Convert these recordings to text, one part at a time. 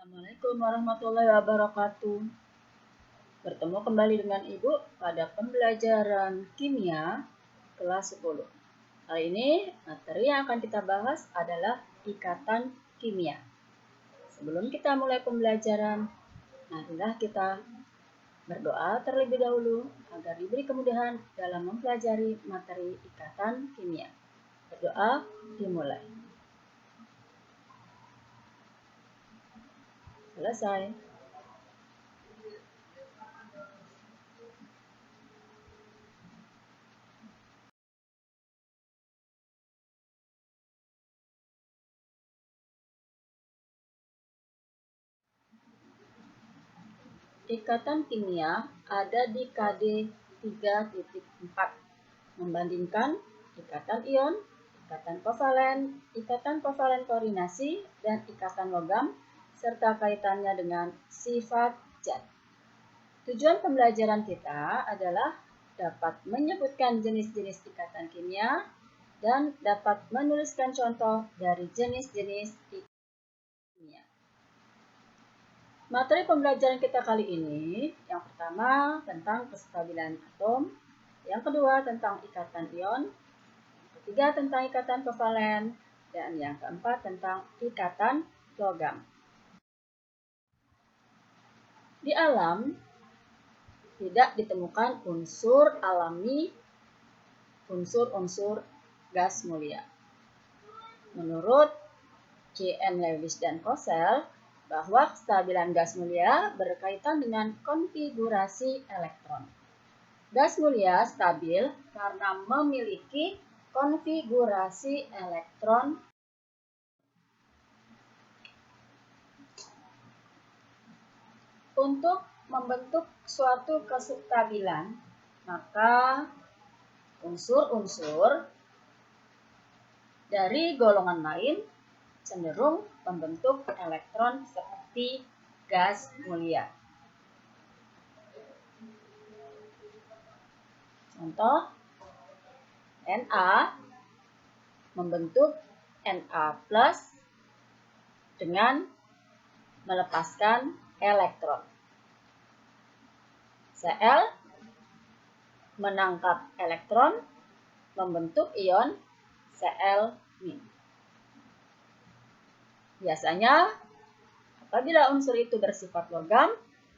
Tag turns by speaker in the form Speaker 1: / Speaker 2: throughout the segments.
Speaker 1: Assalamualaikum warahmatullahi wabarakatuh. Bertemu kembali dengan Ibu pada pembelajaran kimia kelas 10. Kali ini materi yang akan kita bahas adalah ikatan kimia. Sebelum kita mulai pembelajaran, marilah kita berdoa terlebih dahulu agar diberi kemudahan dalam mempelajari materi ikatan kimia. Berdoa dimulai. Selesai. Ikatan kimia ada di KD 3.4, membandingkan ikatan ion, ikatan kovalen koordinasi, dan ikatan logam, serta kaitannya dengan sifat zat. Tujuan pembelajaran kita adalah dapat menyebutkan jenis-jenis ikatan kimia dan dapat menuliskan contoh dari jenis-jenis ikatan kimia. Materi pembelajaran kita kali ini, yang pertama tentang kestabilan atom, yang kedua tentang ikatan ion, yang ketiga tentang ikatan kovalen, dan yang keempat tentang ikatan logam. Di alam tidak ditemukan unsur alami, unsur-unsur gas mulia. Menurut J.N. Lewis dan Kossel, bahwa kestabilan gas mulia berkaitan dengan konfigurasi elektron. Gas mulia stabil karena memiliki konfigurasi elektron. Untuk membentuk suatu kestabilan, maka unsur-unsur dari golongan lain cenderung membentuk elektron seperti gas mulia. Contoh, Na membentuk Na+ dengan melepaskan elektron. Cl menangkap elektron membentuk ion Cl-. Biasanya, apabila unsur itu bersifat logam,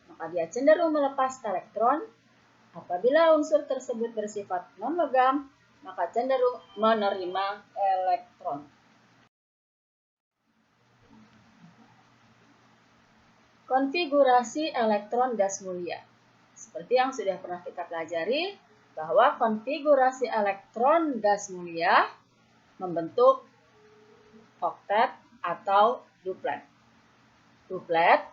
Speaker 1: maka dia cenderung melepas elektron. Apabila unsur tersebut bersifat non-logam, maka cenderung menerima elektron. Konfigurasi elektron gas mulia. Seperti yang sudah pernah kita pelajari, bahwa konfigurasi elektron gas mulia membentuk oktet atau duplet. Duplet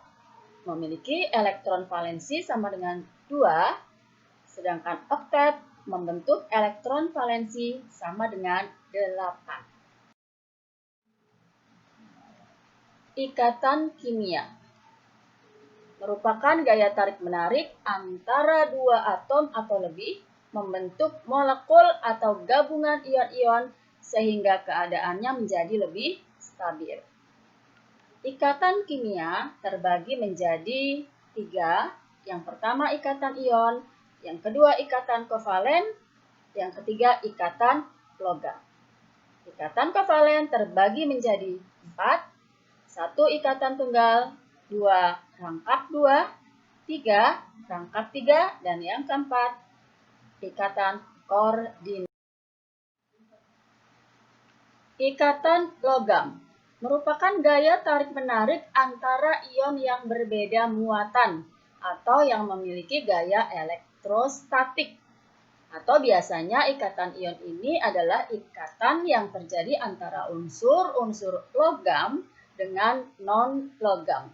Speaker 1: memiliki elektron valensi sama dengan 2, sedangkan oktet membentuk elektron valensi sama dengan 8. Ikatan kimia merupakan gaya tarik-menarik antara dua atom atau lebih membentuk molekul atau gabungan ion-ion sehingga keadaannya menjadi lebih stabil. Ikatan kimia terbagi menjadi 3. Yang pertama ikatan ion, yang kedua ikatan kovalen, yang ketiga ikatan logam. Ikatan kovalen terbagi menjadi 4. 1 ikatan tunggal, 2 rangkap 2, 3 rangkap 3, dan yang keempat ikatan koordinasi. Ikatan logam merupakan gaya tarik-menarik antara ion yang berbeda muatan atau yang memiliki gaya elektrostatik. Atau biasanya ikatan ion ini adalah ikatan yang terjadi antara unsur-unsur logam dengan non-logam.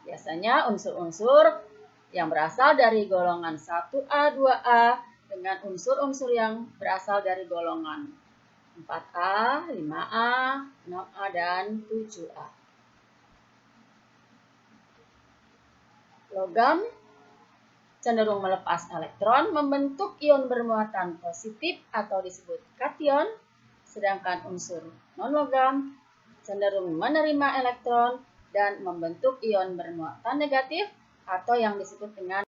Speaker 1: Biasanya unsur-unsur yang berasal dari golongan 1A, 2A dengan unsur-unsur yang berasal dari golongan 4A, 5A, 6A, dan 7A. Logam cenderung melepas elektron membentuk ion bermuatan positif atau disebut kation, sedangkan unsur non-logam cenderung menerima elektron dan membentuk ion bermuatan negatif atau yang disebut dengan.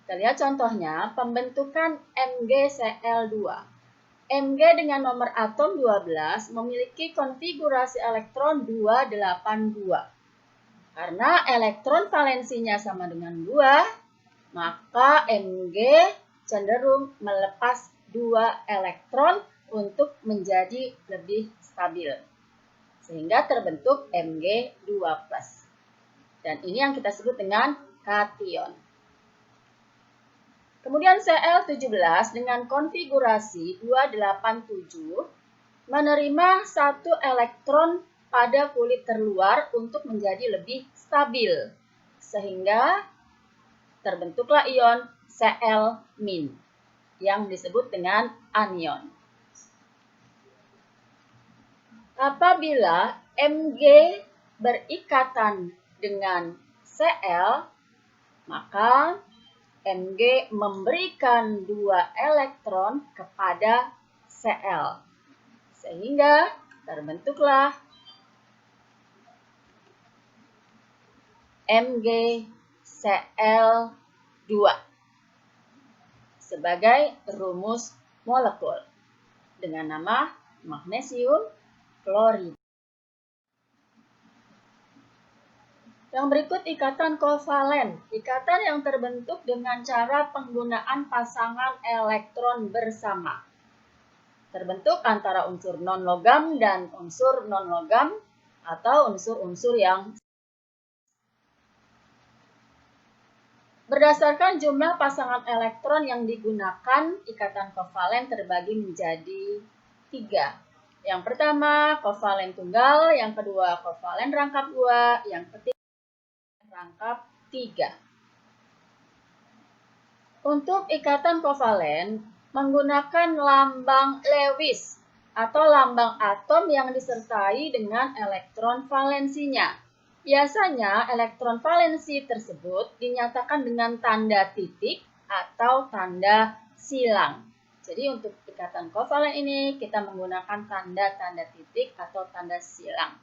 Speaker 1: Kita lihat contohnya, pembentukan MgCl2. Mg dengan nomor atom 12 memiliki konfigurasi elektron 282. Karena elektron valensinya sama dengan 2, maka Mg cenderung melepas 2 elektron untuk menjadi lebih stabil. Sehingga terbentuk Mg2+. Dan ini yang kita sebut dengan kation. Kemudian Cl17 dengan konfigurasi 287 menerima 1 elektron pada kulit terluar untuk menjadi lebih stabil. Sehingga terbentuklah ion Cl- yang disebut dengan anion. Apabila Mg berikatan dengan Cl, maka Mg memberikan 2 elektron kepada Cl. Sehingga terbentuklah MgCl2 sebagai rumus molekul dengan nama magnesium klorida. Yang berikut ikatan kovalen. Ikatan yang terbentuk dengan cara penggunaan pasangan elektron bersama. Terbentuk antara unsur non-logam dan unsur non-logam atau unsur-unsur yang berdasarkan jumlah pasangan elektron yang digunakan, ikatan kovalen terbagi menjadi 3. Yang pertama, kovalen tunggal, yang kedua, kovalen rangkap 2, yang ketiga, rangkap 3. Untuk ikatan kovalen, menggunakan lambang Lewis atau lambang atom yang disertai dengan elektron valensinya. Biasanya elektron valensi tersebut dinyatakan dengan tanda titik atau tanda silang. Jadi untuk ikatan kovalen ini kita menggunakan tanda-tanda titik atau tanda silang.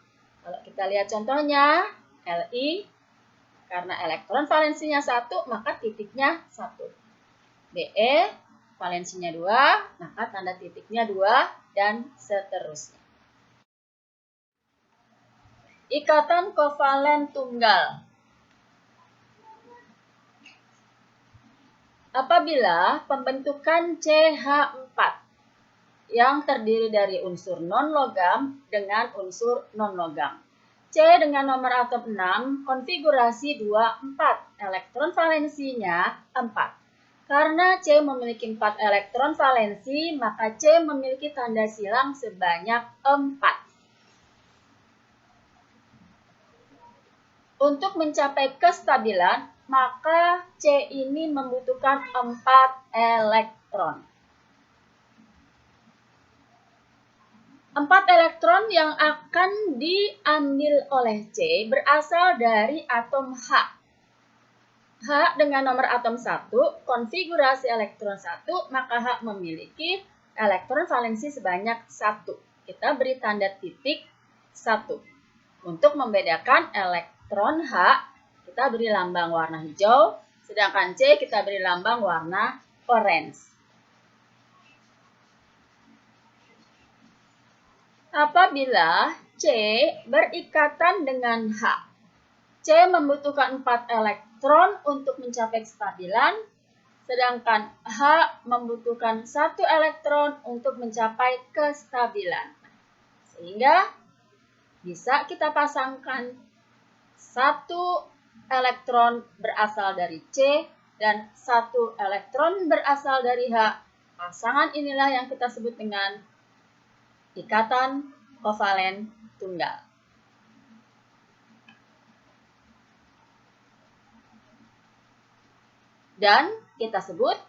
Speaker 1: Kalau kita lihat contohnya, Li, karena elektron valensinya 1, maka titiknya 1. Be, valensinya 2, maka tanda titiknya 2, dan seterusnya. Ikatan kovalen tunggal. Apabila pembentukan CH4 yang terdiri dari unsur non-logam dengan unsur non-logam. C dengan nomor atom 6, konfigurasi 24, elektron valensinya 4. Karena C memiliki 4 elektron valensi, maka C memiliki tanda silang sebanyak 4. Untuk mencapai kestabilan, maka C ini membutuhkan 4 elektron. 4 elektron yang akan diambil oleh C berasal dari atom H. H dengan nomor atom 1, konfigurasi elektron 1, maka H memiliki elektron valensi sebanyak 1. Kita beri tanda titik 1. Untuk membedakan elektron H, kita beri lambang warna hijau, sedangkan C kita beri lambang warna orange. Apabila C berikatan dengan H, C membutuhkan 4 elektron untuk mencapai kestabilan, sedangkan H membutuhkan 1 elektron untuk mencapai kestabilan. Sehingga bisa kita pasangkan 1 elektron berasal dari C dan 1 elektron berasal dari H. Pasangan inilah yang kita sebut dengan ikatan kovalen tunggal. Dan kita sebut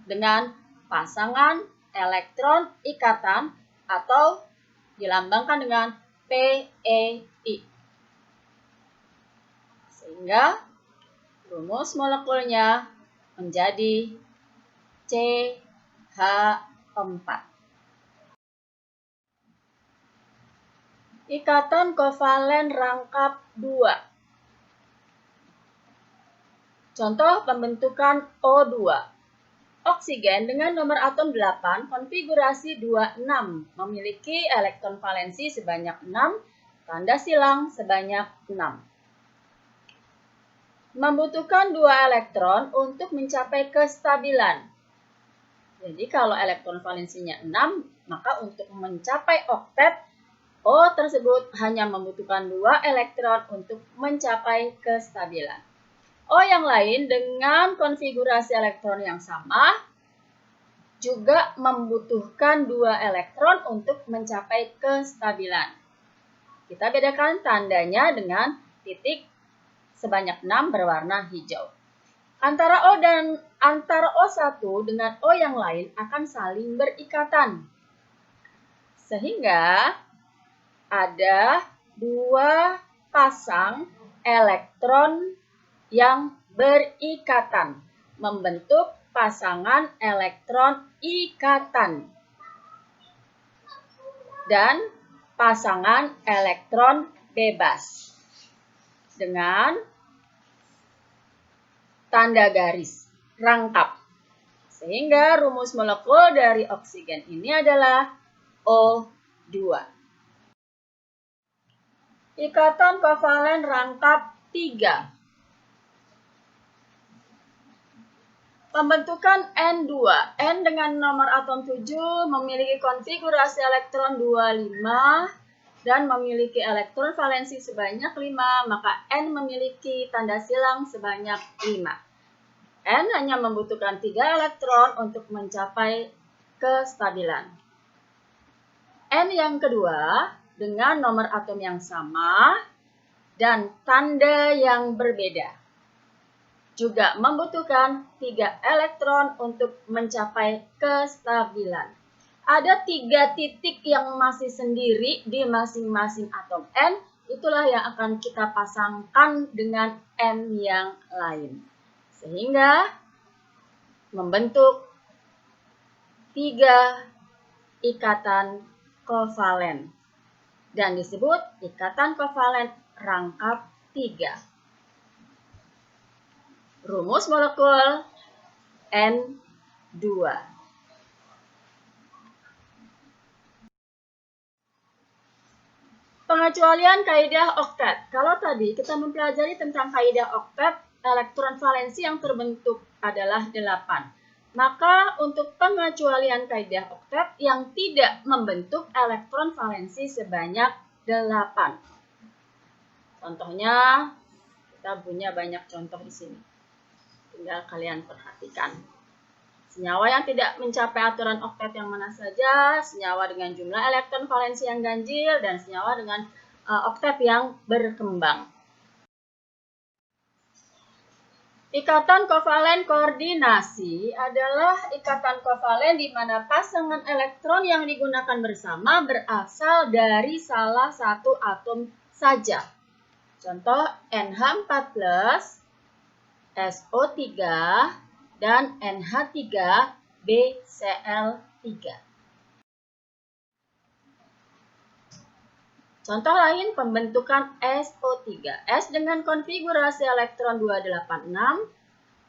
Speaker 1: dengan pasangan elektron ikatan atau dilambangkan dengan PeI. Sehingga rumus molekulnya menjadi CH4. Ikatan kovalen rangkap 2. Contoh pembentukan O2. Oksigen dengan nomor atom 8, konfigurasi 26, memiliki elektron valensi sebanyak 6, tanda silang sebanyak 6. Membutuhkan 2 elektron untuk mencapai kestabilan. Jadi kalau elektron valensinya 6, maka untuk mencapai oktet, O tersebut hanya membutuhkan 2 elektron untuk mencapai kestabilan. O yang lain dengan konfigurasi elektron yang sama juga membutuhkan 2 elektron untuk mencapai kestabilan. Kita bedakan tandanya dengan titik sebanyak 6 berwarna hijau. Antara O1 dengan O yang lain akan saling berikatan. Sehingga ada 2 pasang elektron yang berikatan, membentuk pasangan elektron ikatan dan pasangan elektron bebas dengan tanda garis rangkap. Sehingga rumus molekul dari oksigen ini adalah O2. Ikatan kovalen rangkap 3. Pembentukan N2. N dengan nomor atom 7 memiliki konfigurasi elektron 25 dan memiliki elektron valensi sebanyak 5, maka N memiliki tanda silang sebanyak 5. N hanya membutuhkan 3 elektron untuk mencapai kestabilan. N yang kedua dengan nomor atom yang sama dan tanda yang berbeda, juga membutuhkan 3 elektron untuk mencapai kestabilan. Ada 3 titik yang masih sendiri di masing-masing atom N, itulah yang akan kita pasangkan dengan N yang lain. Sehingga membentuk 3 ikatan kovalen dan disebut ikatan kovalen rangkap 3. Rumus molekul N2. Pengecualian kaidah oktet. Kalau tadi kita mempelajari tentang kaidah oktet, elektron valensi yang terbentuk adalah 8. Maka untuk pengecualian kaidah oktet yang tidak membentuk elektron valensi sebanyak 8. Contohnya, kita punya banyak contoh di sini. Tinggal kalian perhatikan. Senyawa yang tidak mencapai aturan oktet yang mana saja, senyawa dengan jumlah elektron valensi yang ganjil, dan senyawa dengan oktet yang berkembang. Ikatan kovalen koordinasi adalah ikatan kovalen di mana pasangan elektron yang digunakan bersama berasal dari salah satu atom saja. Contoh NH4+, SO3, dan NH3BCl3. Contoh lain pembentukan SO3. S dengan konfigurasi elektron 286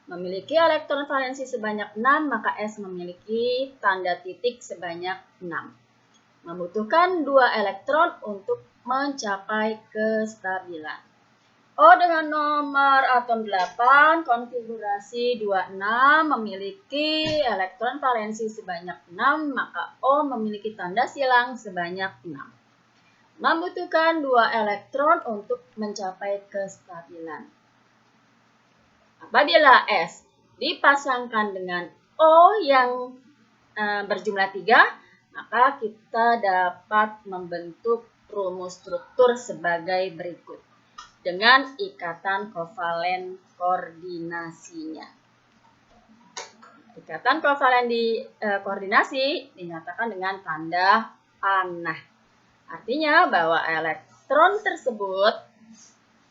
Speaker 1: memiliki elektron valensi sebanyak 6, maka S memiliki tanda titik sebanyak 6. Membutuhkan 2 elektron untuk mencapai kestabilan. O dengan nomor atom 8, konfigurasi 26, memiliki elektron valensi sebanyak 6, maka O memiliki tanda silang sebanyak 6. Membutuhkan 2 elektron untuk mencapai kestabilan. Apabila S dipasangkan dengan O yang berjumlah 3, maka kita dapat membentuk rumus struktur sebagai berikut dengan ikatan kovalen koordinasinya. Ikatan kovalen di koordinasi dinyatakan dengan tanda panah. Artinya bahwa elektron tersebut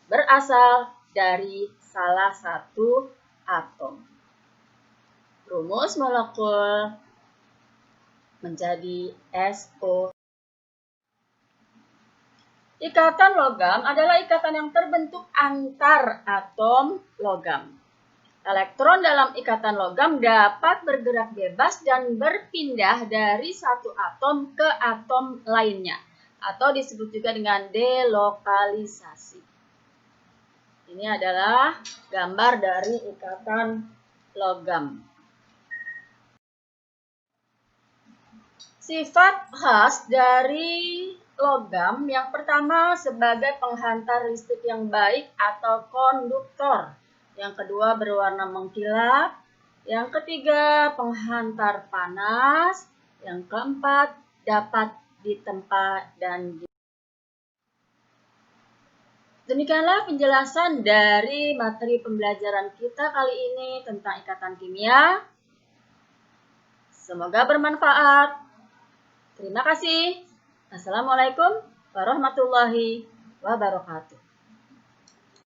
Speaker 1: berasal dari salah satu atom. Rumus molekul menjadi SO. Ikatan logam adalah ikatan yang terbentuk antar atom logam. Elektron dalam ikatan logam dapat bergerak bebas dan berpindah dari satu atom ke atom lainnya, atau disebut juga dengan delokalisasi. Ini adalah gambar dari ikatan logam. Sifat khas dari logam yang pertama sebagai penghantar listrik yang baik atau konduktor. Yang kedua berwarna mengkilap. Yang ketiga penghantar panas. Yang keempat dapat ditempa dan Demikianlah penjelasan dari materi pembelajaran kita kali ini tentang ikatan kimia. Semoga bermanfaat. Terima kasih. Assalamualaikum warahmatullahi wabarakatuh.